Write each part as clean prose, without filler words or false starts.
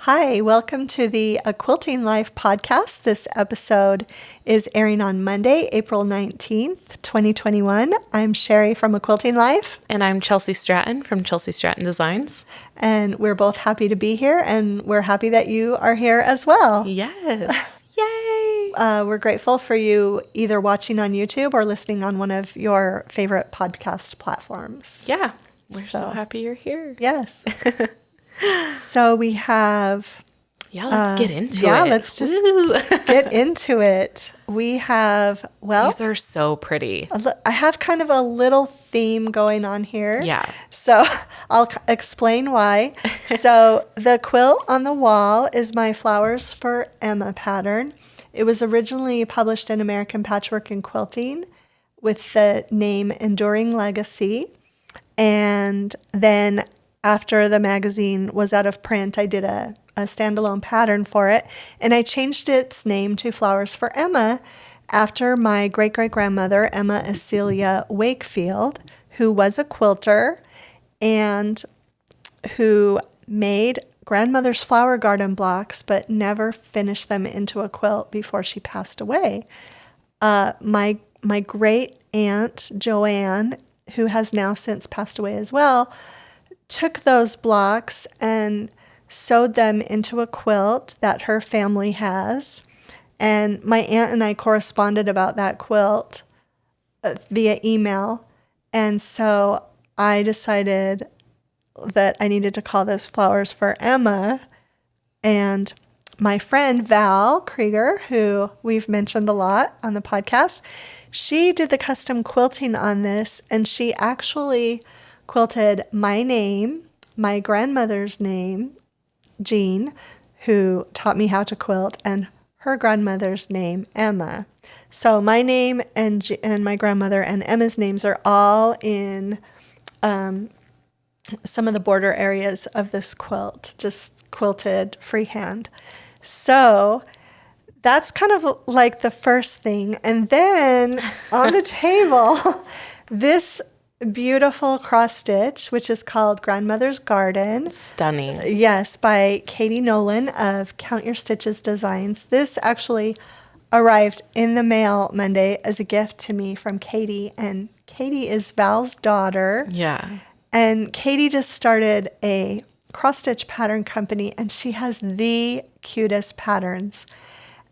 Hi, welcome to the A Quilting Life podcast. This episode is airing on Monday, April 19th, 2021. I'm Sherri from A Quilting Life. And I'm Chelsi Stratton from Chelsi Stratton Designs. And we're both happy to be here, and we're happy that you are here as well. Yes. Yay. We're grateful for you either watching on YouTube or listening on one of your favorite podcast platforms. Yeah. We're so happy you're here. Yes. So we have... let's get into it. Yeah, let's just get into it. We have, these are so pretty. I have kind of a little theme going on here. Yeah. So I'll explain why. So the quilt on the wall is my Flowers for Emma pattern. It was originally published in American Patchwork and Quilting with the name Enduring Legacy. And then after the magazine was out of print, I did a standalone pattern for it, and I changed its name to Flowers for Emma after my great-great-grandmother, Emma Acelia Wakefield, who was a quilter and who made grandmother's flower garden blocks but never finished them into a quilt before she passed away. My great aunt, Joanne, who has now since passed away as well, took those blocks and sewed them into a quilt that her family has. And my aunt and I corresponded about that quilt via email. And so I decided that I needed to call this Flowers for Emma. And my friend Val Krieger, who we've mentioned a lot on the podcast, she did the custom quilting on this, and she actually quilted my name, my grandmother's name, Jean, who taught me how to quilt, and her grandmother's name, Emma. So my name and my grandmother and Emma's names are all in some of the border areas of this quilt, just quilted freehand. So that's kind of like the first thing. And then on the table, this beautiful cross stitch, which is called Grandmother's Garden. Stunning. Yes, by Katie Nolan of Count Your Stitches Designs. This actually arrived in the mail Monday as a gift to me from Katie, and Katie is Val's daughter. Yeah. And Katie just started a cross stitch pattern company, and she has the cutest patterns.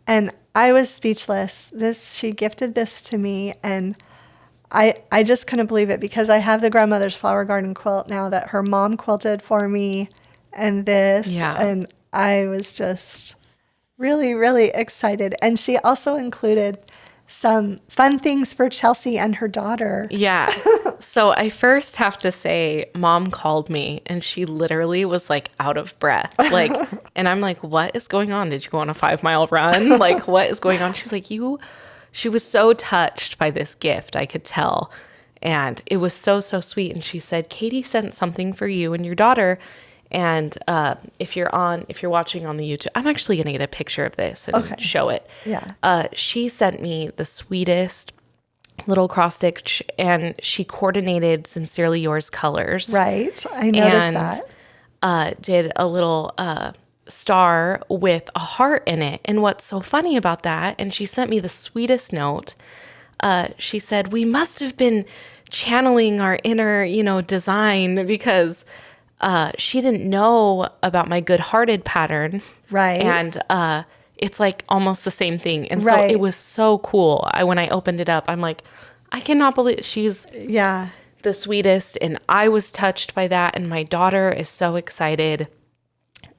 And I was speechless. She gifted this to me, and I just couldn't believe it because I have the grandmother's flower garden quilt now that her mom quilted for me, and this. Yeah. And I was just really, really excited. And she also included some fun things for Chelsi and her daughter. Yeah. So I first have to say, Mom called me and she literally was like out of breath. And I'm like, what is going on? Did you go on a 5-mile run? Like, what is going on? She's like, she was so touched by this gift, I could tell. And it was so, so sweet. And she said, Katie sent something for you and your daughter. And if you're watching on the YouTube, I'm actually going to get a picture of this and show it. Yeah. She sent me the sweetest little cross stitch, and she coordinated Sincerely Yours colors. Right. I noticed that. Did a little star with a heart in it. And what's so funny about that, and she sent me the sweetest note. She said, we must have been channeling our inner, design, because she didn't know about my good-hearted pattern. Right. And it's like almost the same thing. And so it was so cool. When I opened it up, I'm like, I cannot believe she's the sweetest. And I was touched by that. And my daughter is so excited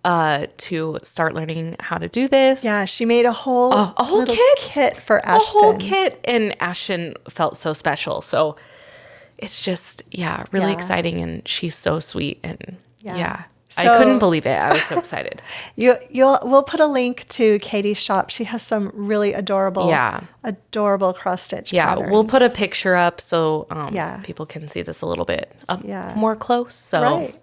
to start learning how to do this. Yeah, she made a whole kit for Ashton. A whole kit. And Ashton felt so special. So it's just, really exciting. And she's so sweet. And so, I couldn't believe it. I was so excited. We'll put a link to Katie's shop. She has some really adorable cross stitch patterns. We'll put a picture up so people can see this a little bit more close. So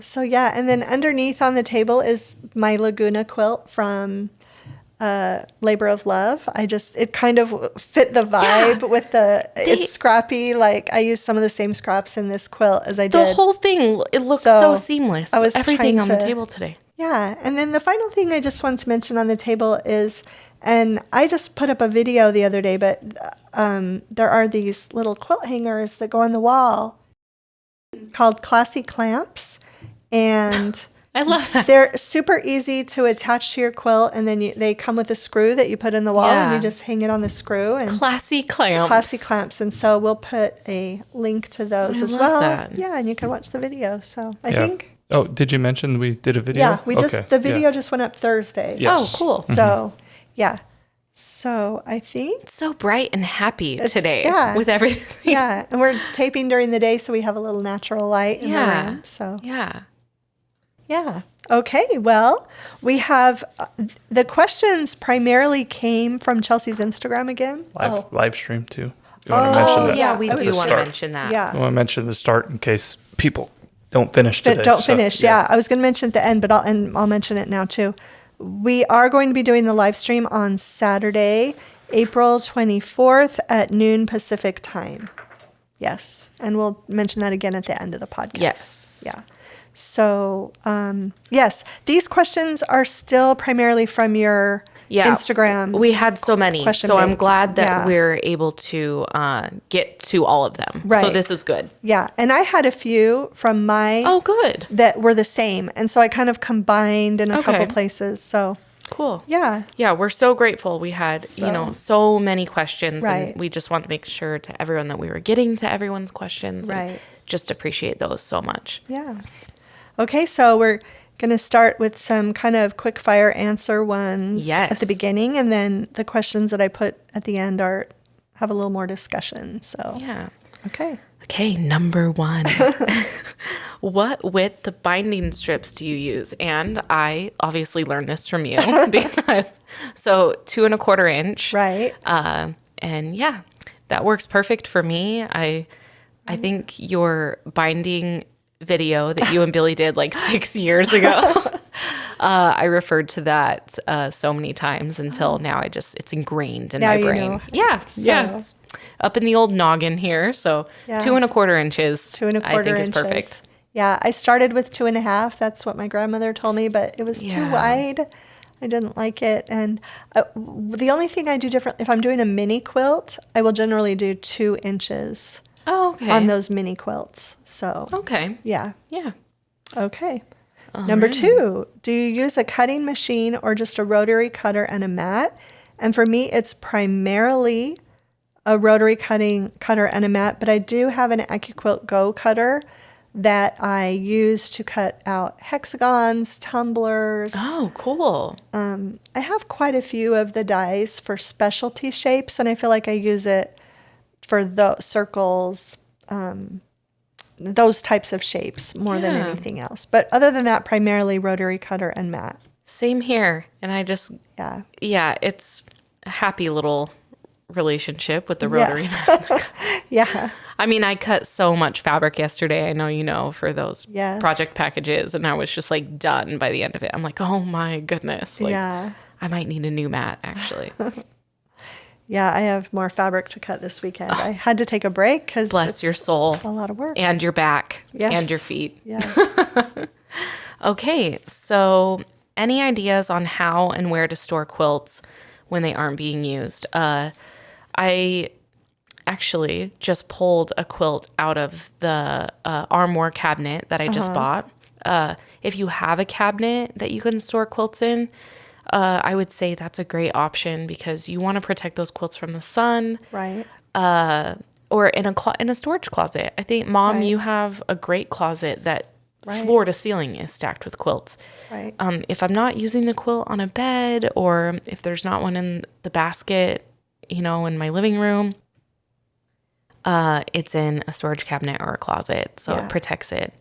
So and then underneath on the table is my Laguna quilt from Labor of Love. It kind of fit the vibe with it's scrappy. Like I used some of the same scraps in this quilt as I did. The whole thing, it looks so seamless. I was everything on the table today. Yeah. And then the final thing I just want to mention on the table is, and I just put up a video the other day, but there are these little quilt hangers that go on the wall called Classy Clamps. And I love that. they're super easy to attach to your quilt. And then they come with a screw that you put in the wall and you just hang it on the screw. And Classy clamps. Classy clamps. And so we'll put a link to those as well. That. Yeah. And you can watch the video. So I think. Oh, did you mention we did a video? Yeah, the video just went up Thursday. Yes. Oh, cool. So, yeah. So I think. It's so bright and happy today with everything. Yeah. And we're taping during the day, so we have a little natural light in the room. So, yeah. Okay. Well, we have the questions primarily came from Chelsi's Instagram again. Live stream too. You want to mention that? Yeah, we do want to mention that. Yeah. I want to mention the start in case people don't finish today. Yeah. I was going to mention at the end, but I'll mention it now too. We are going to be doing the live stream on Saturday, April 24th at noon Pacific time. Yes. And we'll mention that again at the end of the podcast. Yes. Yeah. So, yes, these questions are still primarily from your Instagram. We had so many. So I'm glad that we're able to get to all of them. Right. So this is good. Yeah. And I had a few from my. Oh, good. That were the same. And so I kind of combined in a couple places. So. Cool. Yeah. Yeah, we're so grateful. We had, so many questions. Right. And we just want to make sure to everyone that we were getting to everyone's questions. Right. And just appreciate those so much. Yeah. Okay, so we're going to start with some kind of quick fire answer ones at the beginning. And then the questions that I put at the end have a little more discussion. So, yeah. Okay, number 1. What width binding strips do you use? And I obviously learned this from you because 2 1/4 inch. Right. And yeah, that works perfect for me. I think your binding video that you and Billy did like 6 years ago, I referred to that so many times until now it's ingrained in my brain. Know. Yeah. It's up in the old noggin here. So 2 1/4 inches. 2 1/4 I think inches. is perfect. Yeah, I started with 2 1/2. That's what my grandmother told me, but it was too wide. I didn't like it. And the only thing I do different, if I'm doing a mini quilt, I will generally do 2 inches. Oh, okay. On those mini quilts. So. Okay. Yeah. Yeah. Okay. Number 2, do you use a cutting machine or just a rotary cutter and a mat? And for me, it's primarily a rotary cutter and a mat, but I do have an AccuQuilt Go cutter that I use to cut out hexagons, tumblers. Oh, cool. I have quite a few of the dies for specialty shapes, and I feel like I use it for those circles, those types of shapes more than anything else. But other than that, primarily rotary cutter and mat. Same here. And I just, it's a happy little relationship with the rotary mat. Yeah. I mean, I cut so much fabric yesterday. I know, for those project packages. And I was just like done by the end of it. I'm like, oh my goodness. Like, I might need a new mat actually. Yeah, I have more fabric to cut this weekend. I had to take a break because bless your soul. A lot of work. And your back. Yes. And your feet. Yeah. Okay, so any ideas on how and where to store quilts when they aren't being used? I actually just pulled a quilt out of the armoire cabinet that I just bought. If you have a cabinet that you can store quilts in, I would say that's a great option because you want to protect those quilts from the sun. Right. Or in a storage closet. I think, Mom, you have a great closet that floor to ceiling is stacked with quilts. Right. If I'm not using the quilt on a bed or if there's not one in the basket, in my living room, it's in a storage cabinet or a closet. So it protects it.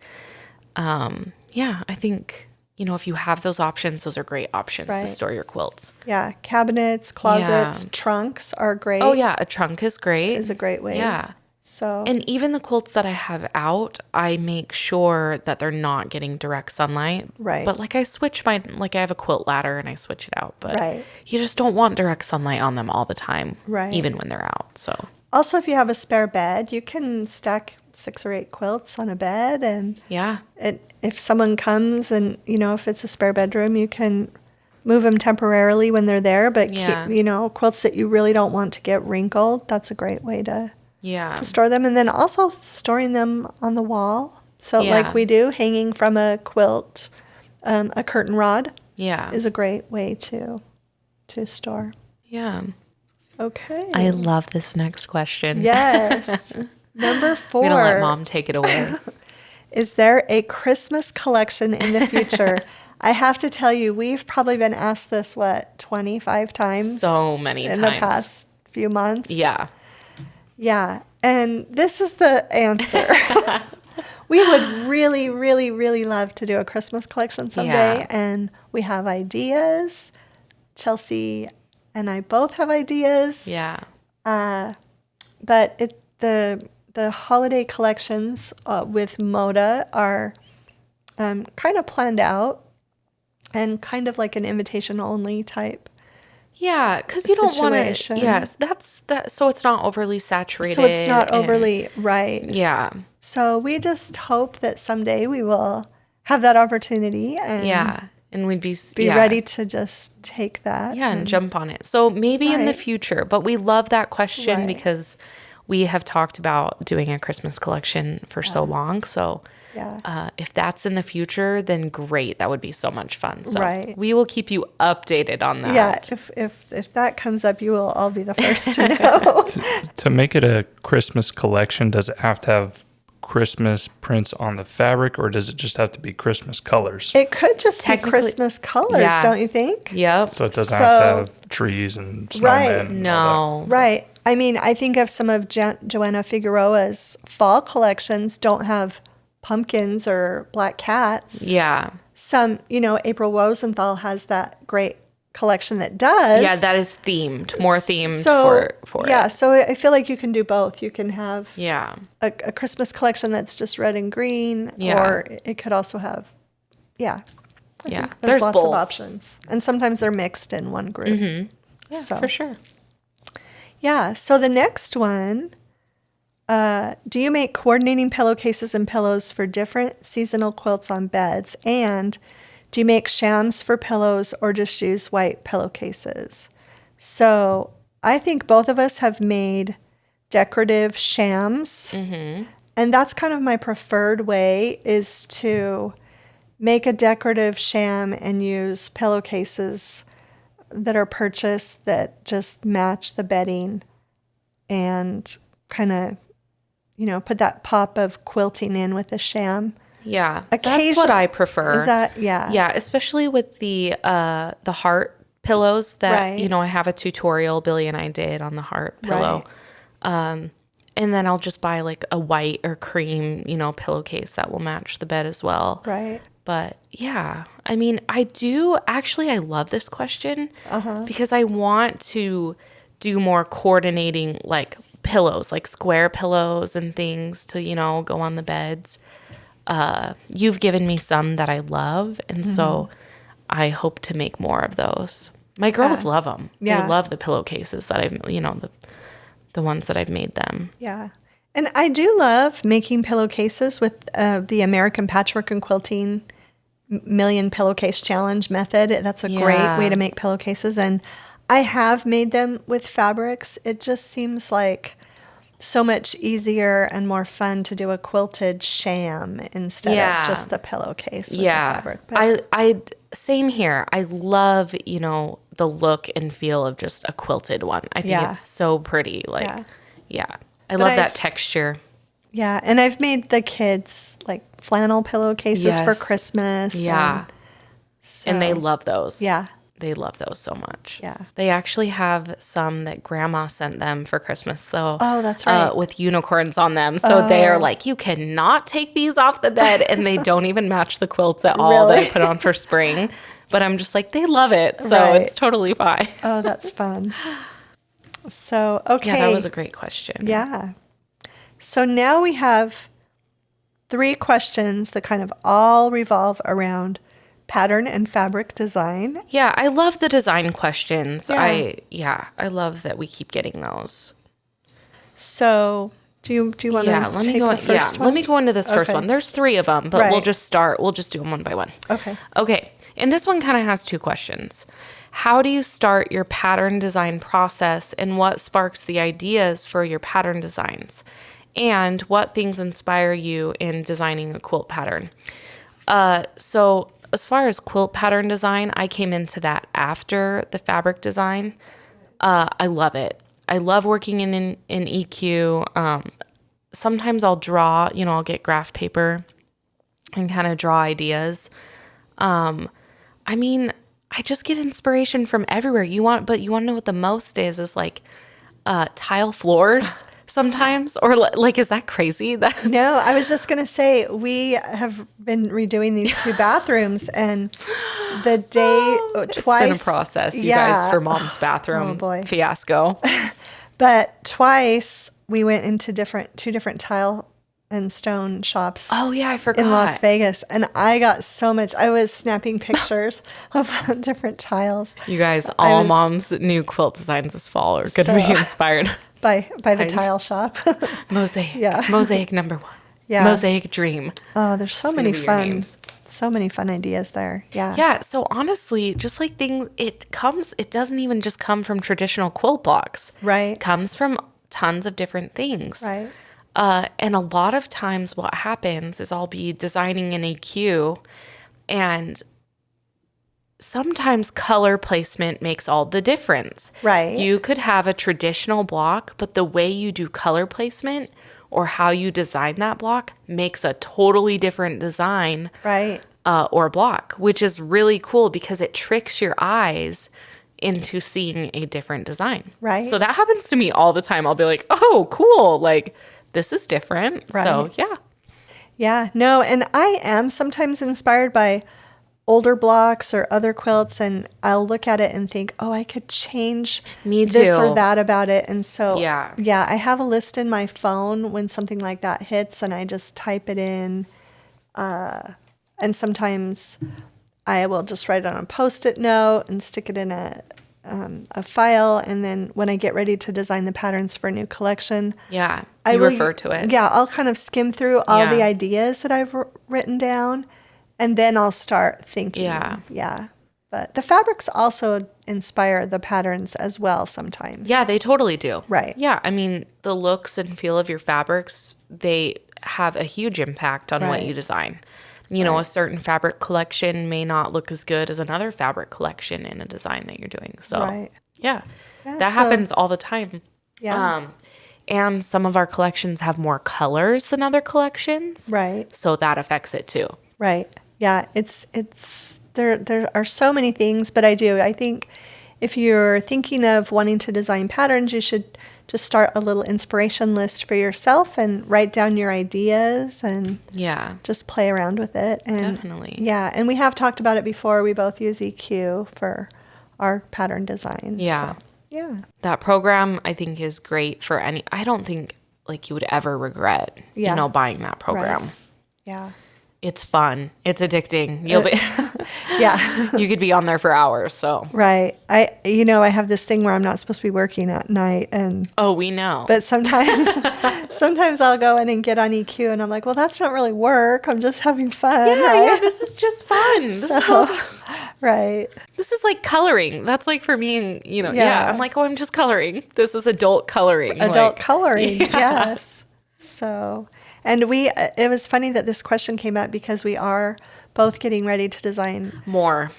I think... if you have those options, those are great options to store your quilts. Yeah. Cabinets, closets, trunks are great. Oh, yeah. A trunk is great. Is a great way. Yeah. So. And even the quilts that I have out, I make sure that they're not getting direct sunlight. Right. But I switch I have a quilt ladder and I switch it out. But you just don't want direct sunlight on them all the time. Right. Even when they're out. So. Also, if you have a spare bed, you can stack 6 or 8 quilts on a bed. And Yeah. if someone comes and, if it's a spare bedroom, you can move them temporarily when they're there. But, Yeah. quilts that you really don't want to get wrinkled, that's a great way to store them. And then also storing them on the wall. So like we do, hanging from a quilt, a curtain rod is a great way to store. Yeah. Okay. I love this next question. Yes. Number 4. I'm going to let Mom take it away. Is there a Christmas collection in the future? I have to tell you, we've probably been asked this, 25 times? So many times. In the past few months? Yeah. Yeah. And this is the answer. We would really, really, really love to do a Christmas collection someday. Yeah. And we have ideas. Chelsea and I both have ideas. Yeah. But the holiday collections with Moda are kind of planned out and kind of like an invitation only type. Yeah, because you don't want situation. to. Yes, that's that. So it's not overly saturated. So it's not overly right. Yeah. So we just hope that someday we will have that opportunity and and we'd be ready to just take that. And jump on it. So maybe in the future, but we love that question because we have talked about doing a Christmas collection for so long. So if that's in the future, then great. That would be so much fun. So we will keep you updated on that. Yeah, if that comes up, you will all be the first to know. To make it a Christmas collection, does it have to have Christmas prints on the fabric, or does it just have to be Christmas colors? It could just be Christmas colors, don't you think? Yep. So it doesn't have to have trees and snowmen. And all that. Right. I mean, I think of some of Joanna Figueroa's fall collections don't have pumpkins or black cats. Yeah. Some, April Rosenthal has that great collection that does. Yeah, that is themed, more themed for it. Yeah, so I feel like you can do both. You can have a Christmas collection that's just red and green, or it could also have, there's lots of options. And sometimes they're mixed in one group. Mm-hmm. Yeah, for sure. Yeah, so the next one, do you make coordinating pillowcases and pillows for different seasonal quilts on beds? And do you make shams for pillows or just use white pillowcases? So I think both of us have made decorative shams. Mm-hmm. And that's kind of my preferred way, is to make a decorative sham and use pillowcases that are purchased that just match the bedding and kind of, put that pop of quilting in with the sham. Yeah, that's what I prefer. Is that, yeah. Yeah, especially with the heart pillows that, I have a tutorial Billy and I did on the heart pillow. Right. And then I'll just buy like a white or cream, pillowcase that will match the bed as well. Right. But yeah, I mean, I love this question because I want to do more coordinating like pillows, like square pillows and things to, go on the beds. You've given me some that I love, and so I hope to make more of those. My girls love them. Yeah. They love the pillowcases that I've, the ones that I've made them. Yeah. And I do love making pillowcases with the American Patchwork and Quilting Million Pillowcase Challenge method. That's a great way to make pillowcases. And I have made them with fabrics. It just seems like so much easier and more fun to do a quilted sham instead of just the pillowcase with the fabric. But I same here. I love, the look and feel of just a quilted one. I think it's so pretty. I love that texture. Yeah, and I've made the kids like flannel pillowcases for Christmas. Yeah. And they love those. Yeah. They love those so much. Yeah. They actually have some that Grandma sent them for Christmas, though. Oh, that's right. With unicorns on them. So they are like, you cannot take these off the bed. And they don't even match the quilts at all that I put on for spring. But I'm just like, they love it. So it's totally fine. Oh, that's fun. So, okay. Yeah, that was a great question. Yeah. So now we have 3 questions that kind of all revolve around pattern and fabric design. Yeah, I love the design questions. I love that we keep getting those. So Do you want Yeah, to let me take go. the first one? Let me go into this first Okay. one. There's 3 of them, but we'll Right. just start. We'll just do them one by one. Okay. Okay. And this one kind of has 2 questions. How do you start your pattern design process, and what sparks the ideas for your pattern designs? And what things inspire you in designing a quilt pattern? So as far as quilt pattern design, I came into that after the fabric design. I love it. I love working in EQ. Sometimes I'll draw, I'll get graph paper and kind of draw ideas. I mean, I just get inspiration from everywhere. But you want to know what the most is like tile floors sometimes, or like, is that crazy? No, I was just going to say, we have been redoing these 2 bathrooms, and the day twice. It's been a process, you guys, for Mom's bathroom fiasco. But twice we went into 2 different tile and stone shops. Oh yeah, I forgot. In Las Vegas, and I got so much. I was snapping pictures of different tiles. You guys, all Mom's new quilt designs this fall are going to be inspired by the tile shop. Mosaic. Yeah. Mosaic number 1. Yeah. Mosaic Dream. Oh, there's so many fun ideas there. Yeah. Yeah. So honestly, just like it doesn't even just come from traditional quilt blocks. Right. It comes from tons of different things. Right. And a lot of times what happens is I'll be designing an EQ, and sometimes color placement makes all the difference. Right. You could have a traditional block, but the way you do color placement or how you design that block makes a totally different design. Right. Or block, which is really cool because it tricks your eyes into seeing a different design. Right. So that happens to me all the time. I'll be like, oh, cool. Like, this is different. Right. So, yeah. Yeah. No, and I am sometimes inspired by older blocks or other quilts, and I'll look at it and think, oh, I could change this or that about it. And so, yeah, I have a list in my phone when something like that hits, and I just type it in. And sometimes I will just write it on a Post-it note and stick it in a file. And then when I get ready to design the patterns for a new collection, I refer to it. Yeah, I'll kind of skim through all the ideas that I've written down, and then I'll start thinking. Yeah. But the fabrics also inspire the patterns as well sometimes. Yeah, they totally do. Right. Yeah, I mean, the looks and feel of your fabrics, they have a huge impact on what you design. A certain fabric collection may not look as good as another fabric collection in a design that you're doing. So, that happens all the time. Yeah. And some of our collections have more colors than other collections. Right. So that affects it too. Right. Yeah. It's there are so many things, but I think if you're thinking of wanting to design patterns, you should just start a little inspiration list for yourself and write down your ideas and just play around with it. And definitely. Yeah. And we have talked about it before. We both use EQ for our pattern design. Yeah. So, yeah. That program I think is great for I don't think like you would ever regret, buying that program. Right. Yeah. It's fun. It's addicting. You'll be you could be on there for hours, so. Right. I have this thing where I'm not supposed to be working at night, and we know. But sometimes I'll go in and get on EQ, and I'm like, well, that's not really work. I'm just having fun. Yeah, this is just fun. Right. This is like coloring. That's like for me, and I'm like, I'm just coloring. This is adult coloring. Coloring. Yes. So, and it was funny that this question came up because we are both getting ready to design more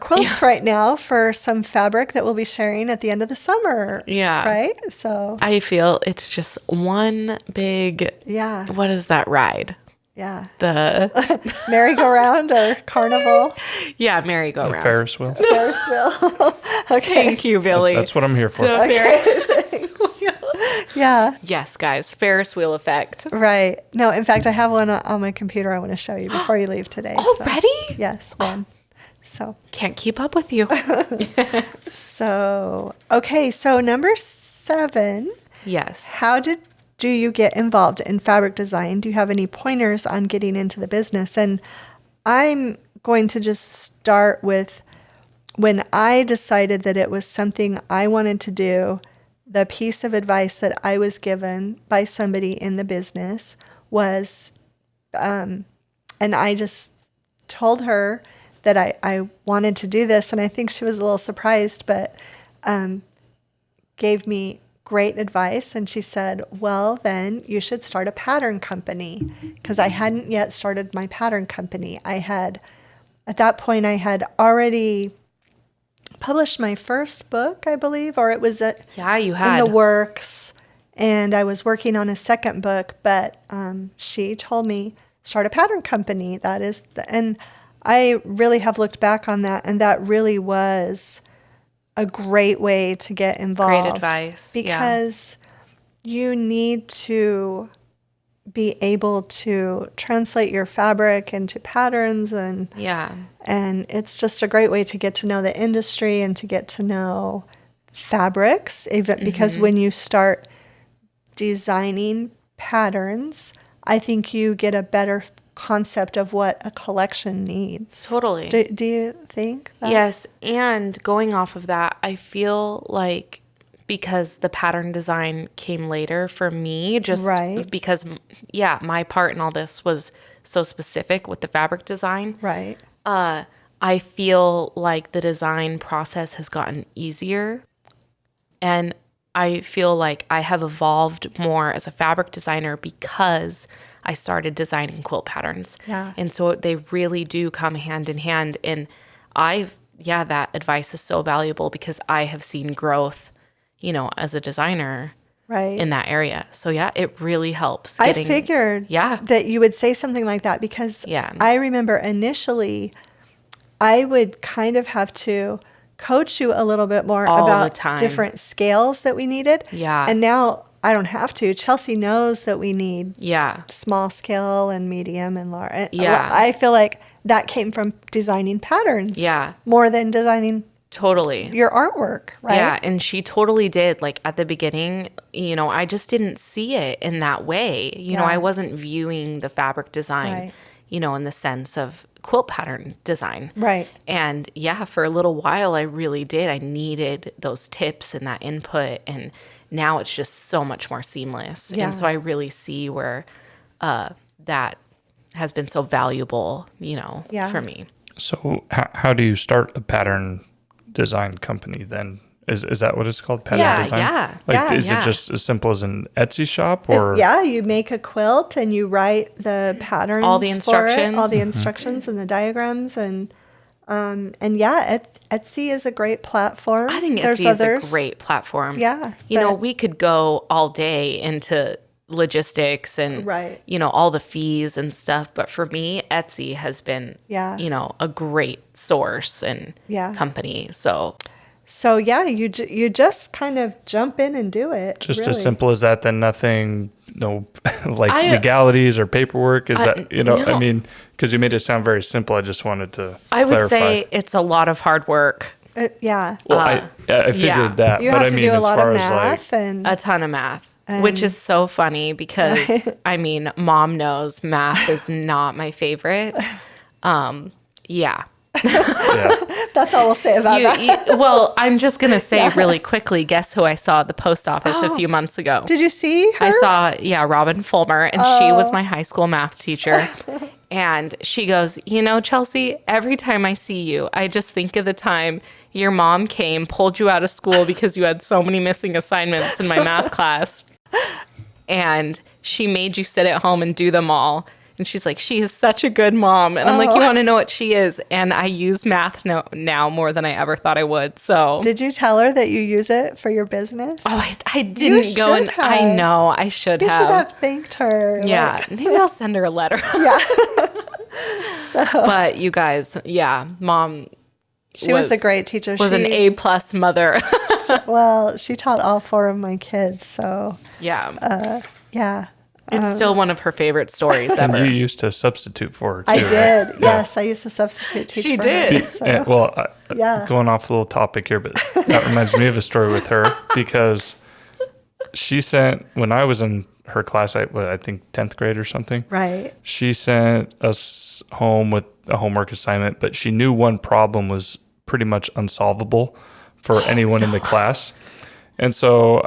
quilts right now for some fabric that we'll be sharing at the end of the summer. Yeah. Right? So I feel it's just one big what is that ride? Yeah. The merry-go-round or carnival? Yeah, merry-go-round. Ferris wheel. Ferris wheel. Okay. Thank you, Billy. That's what I'm here for. Yeah. Yes, guys. Ferris wheel effect. Right. No, in fact, I have one on my computer I want to show you before you leave today. Already? So, yes, one. So can't keep up with you. So, okay. So number 7. Yes. How do you get involved in fabric design? Do you have any pointers on getting into the business? And I'm going to just start with when I decided that it was something I wanted to do the piece of advice that I was given by somebody in the business was, and I just told her that I wanted to do this, and I think she was a little surprised, but gave me great advice. And she said, well, then you should start a pattern company, because I hadn't yet started my pattern company. At that point, I had already published my first book, I believe, or it was you had in the works, and I was working on a second book, but she told me, start a pattern company. And I really have looked back on that, and that really was a great way to get involved. Great advice. Because you need to be able to translate your fabric into patterns, and it's just a great way to get to know the industry and to get to know fabrics, even because when you start designing patterns, I think you get a better concept of what a collection needs. Totally. Do you think that? Yes, and going off of that, I feel like because the pattern design came later for me, just because, my part in all this was so specific with the fabric design. Right. I feel like the design process has gotten easier, and I feel like I have evolved more as a fabric designer because I started designing quilt patterns. Yeah. And so they really do come hand in hand. And that advice is so valuable because I have seen growth, as a designer in that area. So it really helps. I figured that you would say something like that, because I remember initially I would kind of have to coach you a little bit more about different scales that we needed. Yeah. And now I don't have to. Chelsea knows that we need small scale and medium and large. Yeah. I feel like that came from designing patterns. Yeah. More than designing your artwork, right? Yeah, and she totally did. Like at the beginning, I just didn't see it in that way. I wasn't viewing the fabric design, in the sense of quilt pattern design. Right. And for a little while I really did. I needed those tips and that input, and now it's just so much more seamless. Yeah. And so I really see where that has been so valuable, for me. So how do you start a pattern design company then? Is that what it's called? Pattern design? Yeah. Is it just as simple as an Etsy shop, or? You make a quilt and you write the patterns, all the instructions, and the diagrams, and Etsy is a great platform. I think Etsy is a great platform. Yeah. We could go all day into logistics and, all the fees and stuff. But for me, Etsy has been, a great source and company. So you just kind of jump in and do it. Just really. As simple as that, then nothing, legalities or paperwork. Is that, no. I mean, because you made it sound very simple. I just wanted to I clarify. would say it's a lot of hard work. Yeah. Well, I figured that. You but have I to mean, do a as lot far of as math and a ton of math. Which is so funny because, Mom knows math is not my favorite. Yeah. That's all we'll say about that. Well, I'm just going to say really quickly, guess who I saw at the post office a few months ago? Did you see her? I saw, Robin Fulmer, and she was my high school math teacher. And she goes, Chelsea, every time I see you, I just think of the time your mom came, pulled you out of school because you had so many missing assignments in my math class. And she made you sit at home and do them all. And she's like, she is such a good mom. And I'm like, you want to know what she is? And I use math now more than I ever thought I would. So did you tell her that you use it for your business? Oh, I didn't go and have. I know I should have. You should have thanked her. Yeah. Maybe I'll send her a letter. Yeah. But you guys, Mom. She was a great teacher. Was an A+ mother. Well, she taught all 4 of my kids. So yeah. It's still one of her favorite stories ever. And you used to substitute for her, too. I did. Right? Yes, I used to substitute teach she for did. her. So. Going off a little topic here, but that reminds me of a story with her because she sent, when I was in her class, I think 10th grade or something. Right. She sent us home with a homework assignment, but she knew one problem was pretty much unsolvable for anyone in the class. And so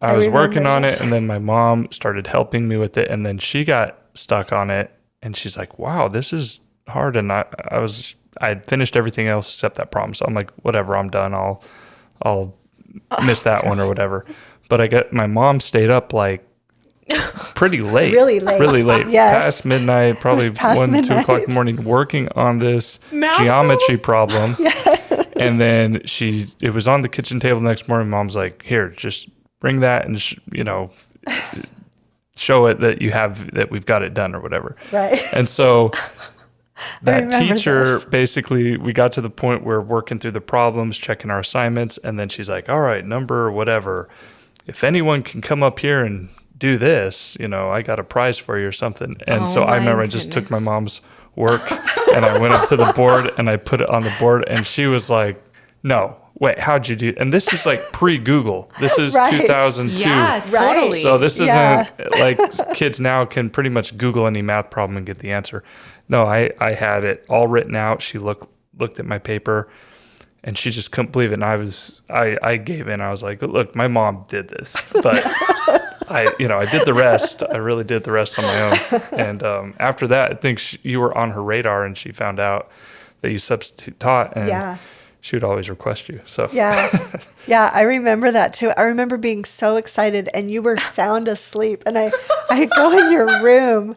I was working on remember it, and then my mom started helping me with it, and then she got stuck on it, and she's like, wow, this is hard. And I had finished everything else except that problem. So I'm like, whatever, I'm done. I'll miss that one or whatever. But my mom stayed up like pretty late. Really late. Really late. Yes. Past midnight, probably past 1, 2 o'clock in midnight. the morning, working on this Math geometry problem. And then it was on the kitchen table the next morning. Mom's like, here, just bring that and, show it that we've got it done or whatever. Right. And so that remember teacher, this. basically, we got to the point where working through the problems, checking our assignments. And then she's like, all right, number whatever. If anyone can come up here and do this, I got a prize for you or something. And so I remember I just took my mom's work and I went up to the board and I put it on the board, and she was like, no, wait, how'd you do? And this is like pre-Google. This is Right. 2002. Yeah, totally. So this isn't Yeah. like kids now can pretty much Google any math problem and get the answer. No, I had it all written out. She looked at my paper and she just couldn't believe it. And I gave in. I was like, look, my mom did this, but I did the rest. I really did the rest on my own. And after that, I think you were on her radar, and she found out that you substitute taught, and she would always request you. So Yeah. Yeah, I remember that too. I remember being so excited, and you were sound asleep, and I go in your room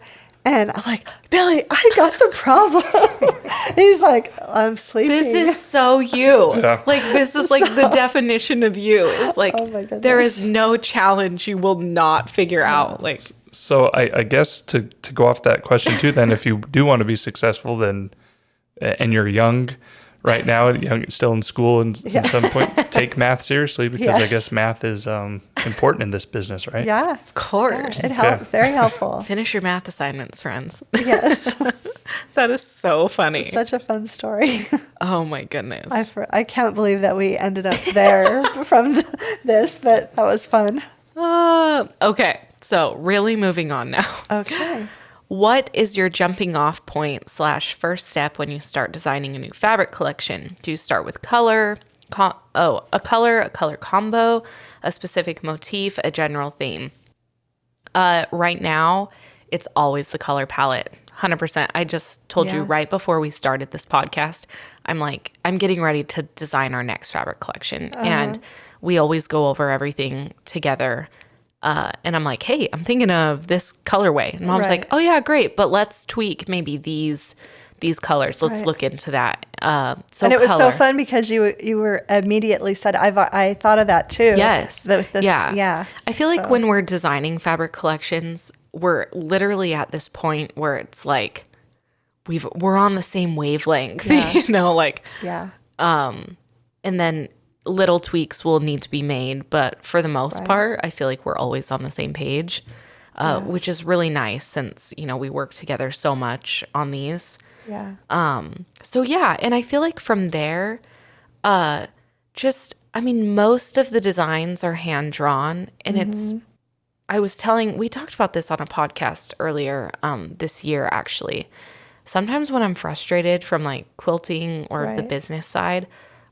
and I'm like, Billy, I got the problem. He's like, I'm sleeping. This is so you. Yeah. Like, this is like the definition of you. It's like, Oh my goodness. there is no challenge you will not figure out. Like, So I guess to go off that question too, then if you do want to be successful, then and you're young right now, still in school, and at some point take math seriously, because I Yes. guess math is important in this business, right? Yeah. of course. It helped. Very helpful. Finish your math assignments, friends. Yes. That is so funny. Such a fun story. Oh my goodness. I can't believe that we ended up there from this, but that was fun. Okay, so really moving on now. Okay. What is your jumping off point / first step when you start designing a new fabric collection? Do you start with color, a color combo, a specific motif, a general theme? Right now, it's always the color palette. 100%. I just told you Yeah. right before we started this podcast, I'm getting ready to design our next fabric collection. And we always go over everything together. And I'm like, hey, I'm thinking of this colorway. And Mom's Right. like, oh yeah, great. But let's tweak maybe these colors. Let's Right. look into that. So And it was color. so fun because you were immediately said, I thought of that too. Yes. Yeah. Yeah. I feel like So- when we're designing fabric collections, we're literally at this point where it's like we're on the same wavelength, Yeah. like, Yeah. and then little tweaks will need to be made, but for the most Right. part, I feel like we're always on the same page, which is really nice since, we work together so much on these. Yeah. So yeah, and I feel like from there, most of the designs are hand drawn, and we talked about this on a podcast earlier this year, actually. Sometimes when I'm frustrated from like quilting or the Right. business side,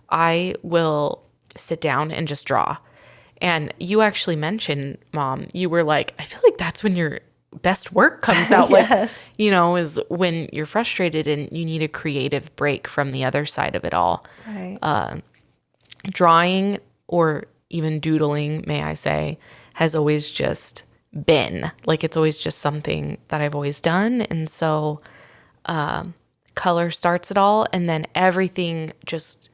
I will sit down and just draw. And you actually mentioned, Mom, you were like, I feel like that's when your best work comes out. Yes. Like, is when you're frustrated and you need a creative break from the other side of it all. Right. Drawing or even doodling, may I say, has always just been. Like, it's always just something that I've always done. And so color starts it all, and then everything just,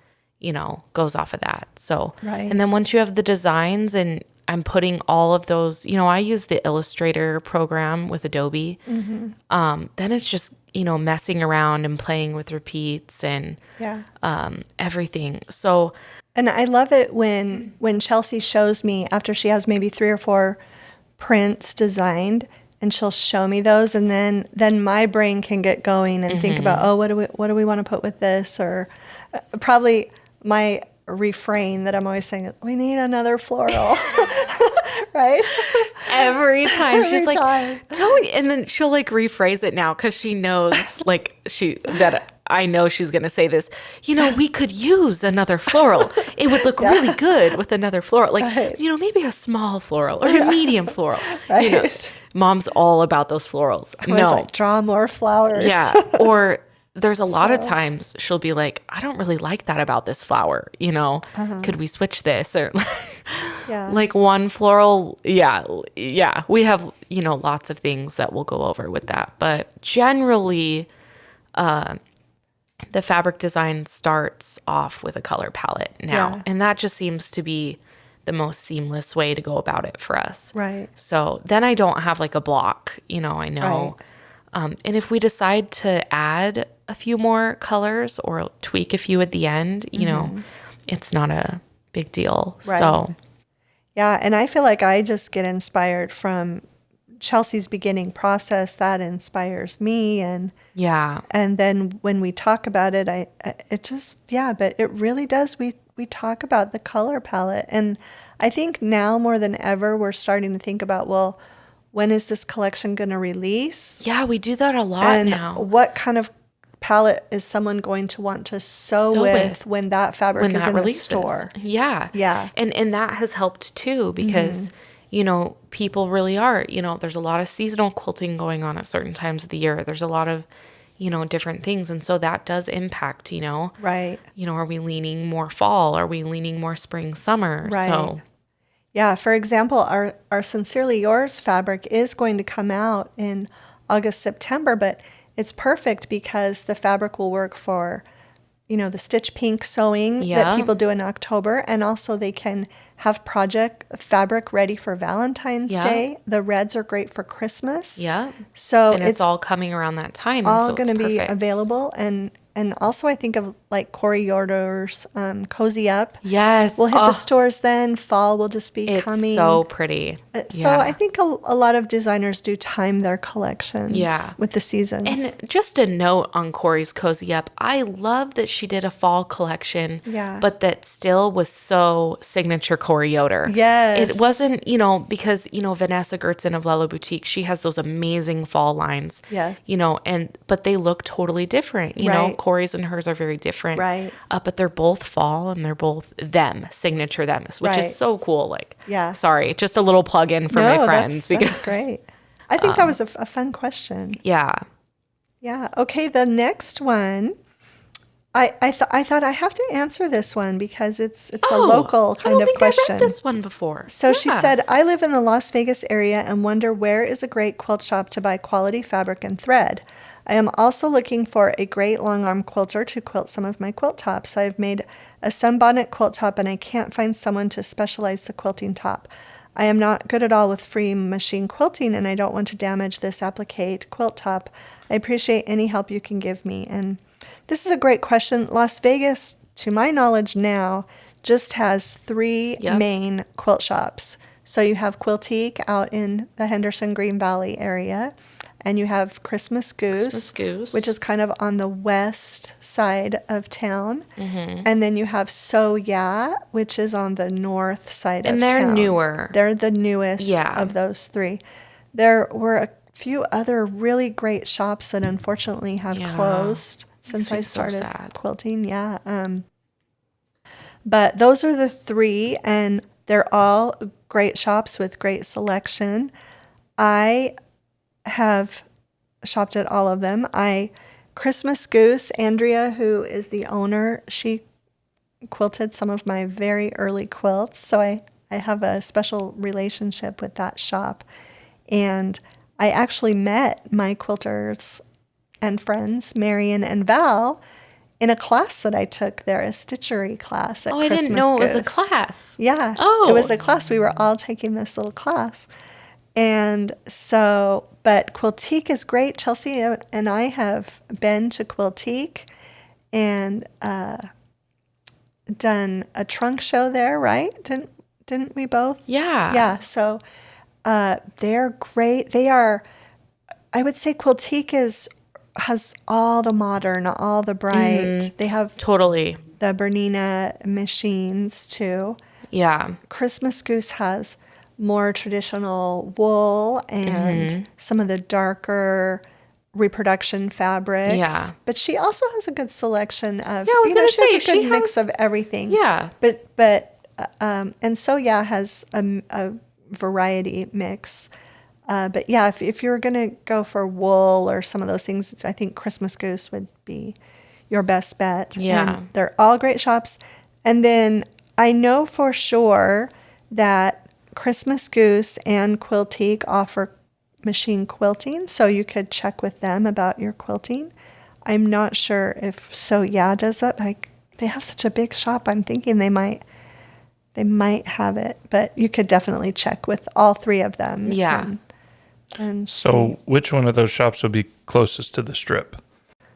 goes off of that. So, Right. and then once you have the designs and I'm putting all of those, I use the Illustrator program with Adobe. Then it's just, messing around and playing with repeats and Yeah. everything. So, And I love it when Chelsea shows me after she has maybe 3 or 4 prints designed, and she'll show me those, and then my brain can get going and think about, what do we want to put with this, or probably my refrain that I'm always saying, we need another floral, right? every time Every she's like, time. Tony, and then she'll like rephrase it now because she knows like that I know she's going to say this, we could use another floral. It would look really good with another floral. Like, Right. maybe a small floral or a medium floral. Right. Mom's all about those florals. I was No. like, draw more flowers. Yeah. Or there's a lot of times she'll be like, I don't really like that about this flower. Could we switch this? Or Yeah. like one floral. Yeah. Yeah. We have, lots of things that we'll go over with that. But generally, the fabric design starts off with a color palette now. Yeah. And that just seems to be the most seamless way to go about it for us. Right. So then I don't have like a block, I know. Right. And if we decide to add a few more colors or tweak a few at the end, it's not a big deal. Right. So Yeah. And I feel like I just get inspired from Chelsi's beginning process. That inspires me. And yeah. then when we talk about it, but it really does. We talk about the color palette. And I think now more than ever, we're starting to think about, well, when is this collection going to release? Yeah, we do that a lot And now. what kind of palette is someone going to want to sew with when that fabric is in the store? Yeah. Yeah. And that has helped too because, people really are, there's a lot of seasonal quilting going on at certain times of the year. There's a lot of, different things. And so that does impact, Right. Are we leaning more fall? Are we leaning more spring, summer? Right. So Yeah, for example, our Sincerely Yours fabric is going to come out in August, September, but it's perfect because the fabric will work for, the stitch pink sewing that people do in October. And also they can have project fabric ready for Valentine's Day. The reds are great for Christmas. yeah. So And it's all coming around that time. all and so going to be perfect. available. And also I think of like Corey Yoder's Cozy Up. Yes. We'll hit the stores then. Fall will just be It's coming. so pretty. So I think a lot of designers do time their collections with the seasons. And just a note on Corey's Cozy Up. I love that she did a fall collection, but that still was so signature Corey Yoder. Yes. It wasn't, because, Vanessa Gertzen of Lella Boutique, she has those amazing fall lines. Yes. But they look totally different. Right. Corey's and hers are very different. Right. But they're both fall and they're both signature thems, which Right. is so cool. Like, Yeah. sorry, just a little plug in for my friends. That's great. I think that was a fun question. Yeah. Yeah. Okay. The next one, I thought I have to answer this one because it's a local kind of question. I read this one before. So she said, I live in the Las Vegas area and wonder where is a great quilt shop to buy quality fabric and thread. I am also looking for a great long arm quilter to quilt some of my quilt tops. I've made a sunbonnet quilt top and I can't find someone to specialize the quilting top. I am not good at all with free machine quilting and I don't want to damage this applique quilt top. I appreciate any help you can give me. And this is a great question. Las Vegas, to my knowledge now, just has 3 main quilt shops. So you have Quiltique out in the Henderson Green Valley area. And you have Christmas Goose, which is kind of on the west side of town. Mm-hmm. And then you have So Yeah, which is on the north side of town. And they're newer. They're the newest of those 3. There were a few other really great shops that unfortunately have closed since I started quilting. Yeah. But those are the 3, and they're all great shops with great selection. I have shopped at all of them. Christmas Goose, Andrea, who is the owner, she quilted some of my very early quilts. So I have a special relationship with that shop. And I actually met my quilters and friends, Marion and Val, in a class that I took there, a stitchery class at Christmas I didn't know Goose. It was a class. Yeah. Oh. It was a class. We were all taking this little class. And so, but Quiltique is great. Chelsi and I have been to Quiltique and done a trunk show there, right? Didn't we both? Yeah. Yeah. So they're great. They are, I would say Quiltique has all the modern, all the bright. Mm-hmm. They have totally the Bernina machines too. Yeah. Christmas Goose has more traditional wool and some of the darker reproduction fabrics. Yeah. But she also has a good selection of, Yeah, I was gonna she has say, a good she mix has- of everything. Yeah. And So Yeah has a variety mix. But yeah, if you were going to go for wool or some of those things, I think Christmas Goose would be your best bet. Yeah. And they're all great shops. And then I know for sure that Christmas Goose and Quiltique offer machine quilting, so you could check with them about your quilting. I'm not sure if So Yeah does that. Like, they have such a big shop. I'm thinking they might have it, but you could definitely check with all three of them. Yeah. And So see. which one of those shops would be closest to the strip?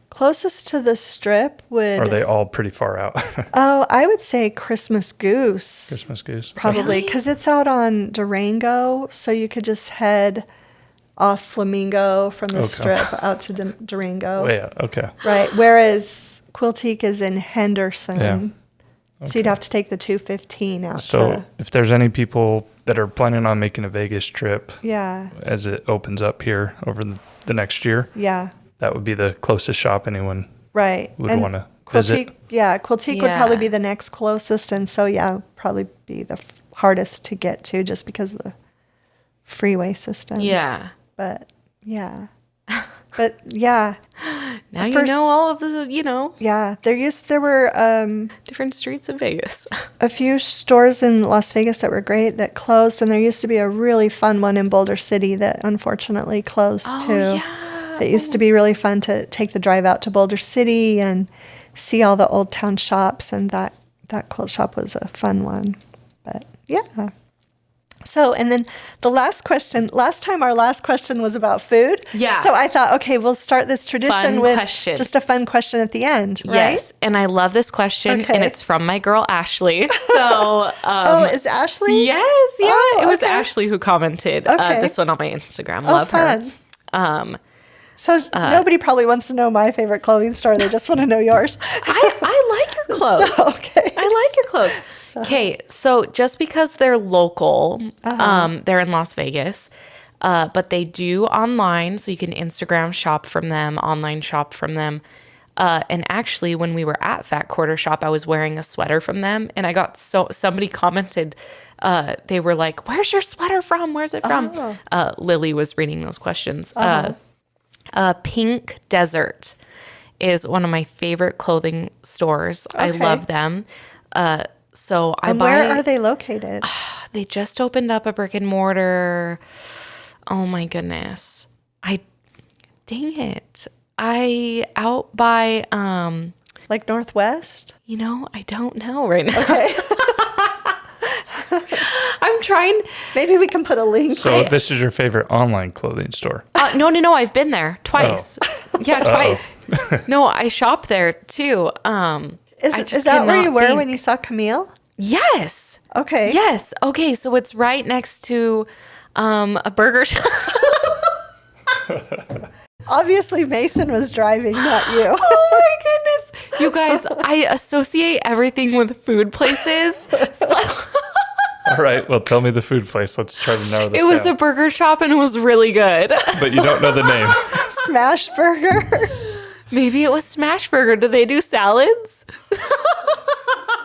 Closest to the strip would. Are they all pretty far out? Oh, I would say Christmas Goose. Christmas Goose. Probably Really? because it's out on Durango, so you could just head off Flamingo from the Okay. strip out to Durango. Oh, yeah. Okay. Right. Whereas Quiltique is in Henderson. Yeah. So you'd have to take the 215 out So to. if there's any people that are planning on making a Vegas trip Yeah. as it opens up here over the next year, Yeah. that would be the closest shop anyone Right. would And want to visit. Quiltique, yeah, Quiltique would probably Yeah. be the next closest, and So Yeah would probably be the hardest to get to just because of the freeway system. Yeah. But yeah. But yeah. Now you First- know all of the, Yeah. There were different streets of Vegas. a few stores in Las Vegas that were great that closed, and there used to be a really fun one in Boulder City that unfortunately closed too. yeah. It used to be really fun to take the drive out to Boulder City and see all the old town shops, and that quilt shop was a fun one. But yeah. So, and then last time our last question was about food. Yeah. So I thought, okay, we'll start this tradition Fun with question. just a fun question at the end, right? Yes. And I love this question. Okay. And it's from my girl, Ashley. So, Oh, is Ashley? yes. Yeah. Oh, it was okay. Ashley who commented Okay. this one on my Instagram. Oh, Love fun. her. So nobody probably wants to know my favorite clothing store. They just want to know yours. I like your clothes. So, okay. I like your clothes. Okay, so just because they're local, they're in Las Vegas, but they do online, so you can Instagram shop from them, online shop from them. And actually, when we were at Fat Quarter Shop, I was wearing a sweater from them, and I got somebody commented, they were like, "Where's your sweater from? Where's it from?" Lily was reading those questions. Pink Desert is one of my favorite clothing stores. I Okay. love them. So I And buy. where are they located? They just opened up a brick and mortar. Oh my goodness! Dang it! I out by Like Northwest? I don't know right now. Okay. I'm trying. Maybe we can put a link. So this is your favorite online clothing store. No. I've been there twice. Yeah, twice. No, I shop there too. I just Is that where you cannot were think. when you saw Camille? Yes. Okay. Yes. Okay. So it's right next to a burger shop. Obviously, Mason was driving, not you. Oh my goodness. You guys, I associate everything with food places. So All right. Well, tell me the food place. Let's try to narrow this it was down. a burger shop and it was really good. But you don't know the name. Smash Burger. Maybe it was Smash Burger. Do they do salads?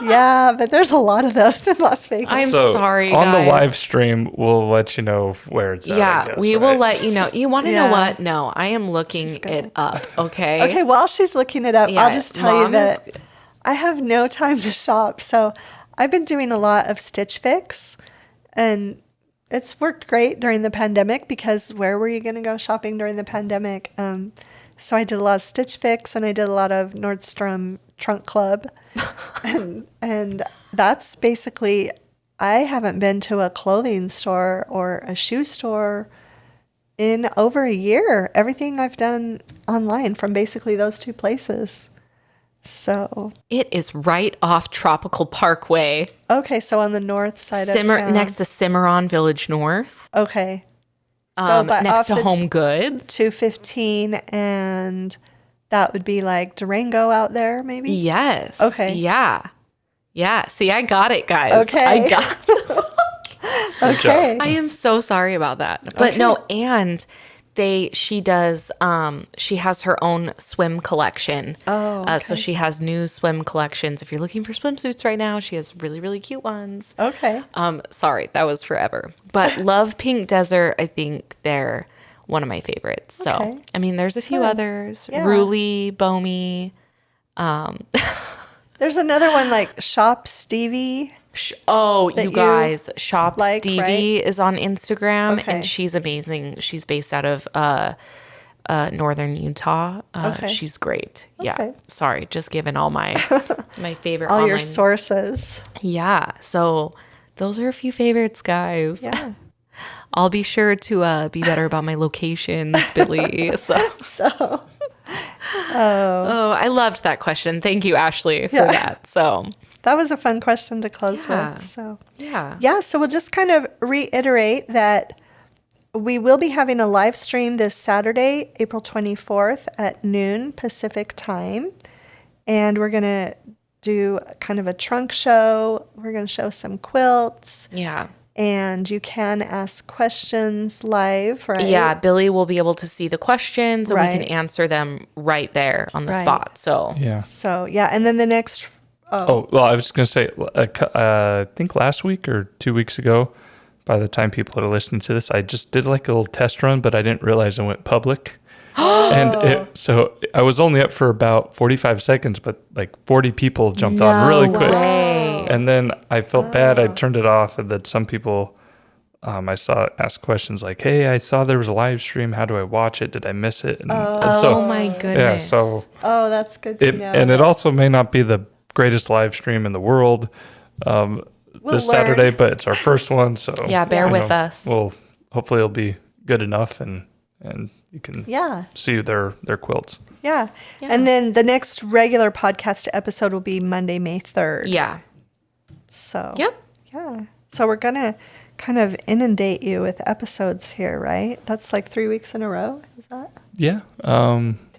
Yeah, but there's a lot of those in Las Vegas. I'm So sorry, on the guys. live stream, we'll let you know where it's at. I Yeah, guess, we will right? let you know. You want to Yeah. know what? No, I am looking She's gonna- it up. Okay. Okay, while she's looking it up, Yeah, I'll just tell you Mom is- that I have no time to shop. So I've been doing a lot of Stitch Fix, and it's worked great during the pandemic because where were you going to go shopping during the pandemic? So I did a lot of Stitch Fix, and I did a lot of Nordstrom Trunk Club. and that's basically, I haven't been to a clothing store or a shoe store in over a year. Everything I've done online from basically those two places. So, It is right off Tropical Parkway, okay, so on the north side of town. next to Cimarron Village North. Okay. So, but next off to the Home Goods. 215, and that would be like Durango out there, maybe? Yes. Okay. Yeah. Yeah. See, I got it, guys. Okay. I got. Okay. I am so sorry about that. But no, and she does, she has her own swim collection. Oh, okay. So she has new swim collections. If you're looking for swimsuits right now, she has really, really cute ones. Okay. Sorry, that was forever. But love Pink Desert. I think they're one of my favorites. So, Okay. I mean, there's a few others. Yeah. Ruli, Bomi. There's another one like Shop Stevie. Oh, that you you guys, Shop like, Stevie is on Instagram, Okay. and she's amazing. She's based out of northern Utah. Okay. She's great. Yeah. Okay. Sorry, just giving all my favorite All online. your sources. Yeah. So those are a few favorites, guys. Yeah. I'll be sure to be better about my locations, Billy. So, Oh, I loved that question. Thank you, Ashley, for that. So, that was a fun question to close Yeah. with. So, yeah. so we'll just kind of reiterate that we will be having a live stream this Saturday, April 24th at noon Pacific time. And we're going to do kind of a trunk show. We're going to show some quilts. Yeah. And you can ask questions live, right? Yeah, Billy will be able to see the questions and we Right. can answer them right there on the Right. spot. So, Yeah. So, and then the next, Oh, well, I was going to say, I think last week or 2 weeks ago, by the time people are listening to this, I just did like a little test run, but I didn't realize it went public. So I was only up for about 45 seconds, but like 40 people jumped on really quick. way. And then I felt bad. I turned it off, and then some people I saw ask questions like, "Hey, I saw there was a live stream. How do I watch it? Did I miss it?" And Oh so my goodness. yeah, so that's good to know. and it also may not be the greatest live stream in the world this Saturday, learn. but it's our first one, so Yeah, bear you with know, us. Well, hopefully it'll be good enough, and you can see their quilts. Yeah. And then the next regular podcast episode will be Monday, May 3rd. Yeah. So, Yep. yeah. So we're going to kind of inundate you with episodes here, right? That's like 3 weeks in a row. Is that? Yeah.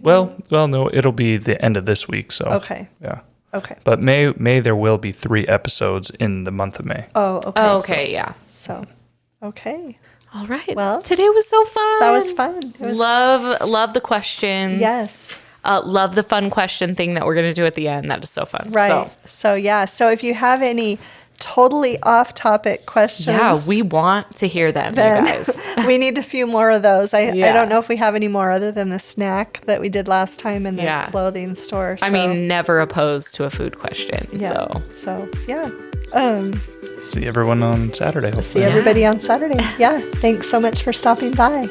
Well, no, it'll be the end of this week. So Okay. Yeah. Okay. But May there will be 3 episodes in the month of May. Oh, okay. Oh, okay. Yeah. So, okay. All right. Well, today was so fun. That was fun. It was love the questions. Yes. Love the fun question thing that we're going to do at the end. That is so fun. Right. So, So if you have any totally off-topic questions, Yeah, we want to hear them, you then guys. we need a few more of those. I Yeah. don't know if we have any more other than the snack that we did last time in the Yeah. clothing store. I mean, never opposed to a food question. yeah. So, Yeah. See everyone on Saturday, hopefully. See everybody on Saturday. Yeah. Thanks so much for stopping by.